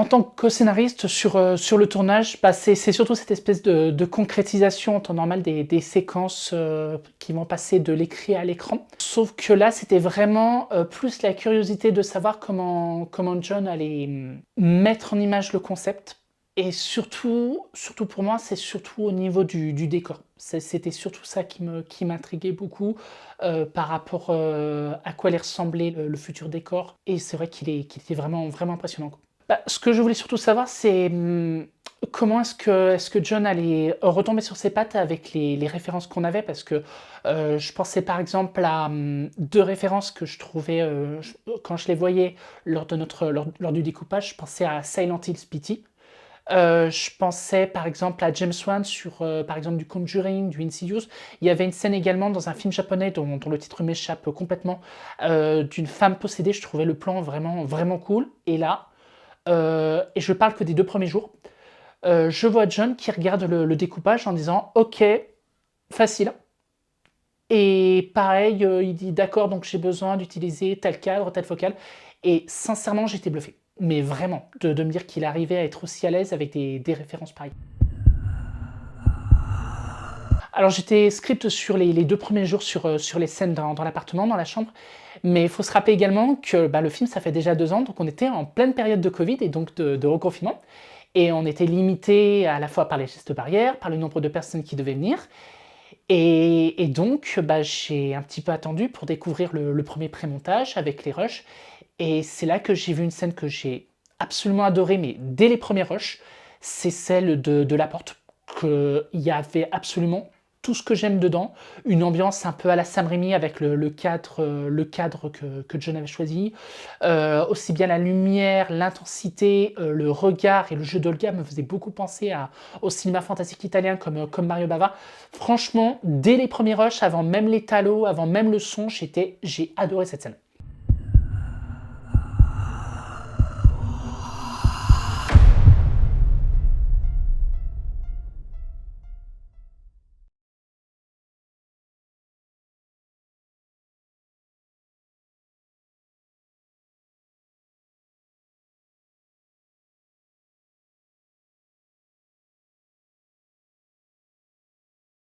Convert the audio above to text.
tant que co-scénariste sur le tournage, c'est surtout cette espèce de concrétisation en temps normal des séquences qui vont passer de l'écrit à l'écran. Sauf que là, c'était vraiment plus la curiosité de savoir comment John allait mettre en image le concept. Et surtout pour moi, c'est surtout au niveau du décor. C'était surtout ça qui m'intriguait beaucoup par rapport à quoi allait ressembler le futur décor. Et c'est vrai qu'il était vraiment impressionnant, quoi. Bah, ce que je voulais surtout savoir, c'est comment est-ce que John allait retomber sur ses pattes avec les références qu'on avait, parce que je pensais par exemple à deux références que je trouvais, quand je les voyais lors du découpage, je pensais à Silent Hill Pity. Je pensais par exemple à James Wan sur par exemple du Conjuring, du Insidious. Il y avait une scène également dans un film japonais dont le titre m'échappe complètement, d'une femme possédée. Je trouvais le plan vraiment cool. Et là, et je parle que des 2 premiers jours, je vois John qui regarde le découpage en disant: «OK, facile», et pareil, il dit: «D'accord, donc j'ai besoin d'utiliser tel cadre, telle focale», et sincèrement, j'étais bluffé. Mais vraiment, de me dire qu'il arrivait à être aussi à l'aise avec des références pareilles. Alors j'étais script sur les 2 premiers jours sur les scènes dans l'appartement, dans la chambre, mais il faut se rappeler également que, bah, le film, ça fait déjà 2 ans, donc on était en pleine période de Covid et donc de reconfinement, et on était limité à la fois par les gestes barrières, par le nombre de personnes qui devaient venir, et donc bah, j'ai un petit peu attendu pour découvrir le 1er pré-montage avec les rushs, et c'est là que j'ai vu une scène que j'ai absolument adorée, mais dès les premiers rushs, c'est celle de la porte. Il y avait absolument tout ce que j'aime dedans, une ambiance un peu à la Sam Raimi avec le cadre que John avait choisi, aussi bien la lumière, l'intensité, le regard et le jeu d'Olga me faisaient beaucoup penser au cinéma fantastique italien comme Mario Bava. Franchement, dès les premiers rushs, avant même les talos, avant même le son, j'ai adoré cette scène.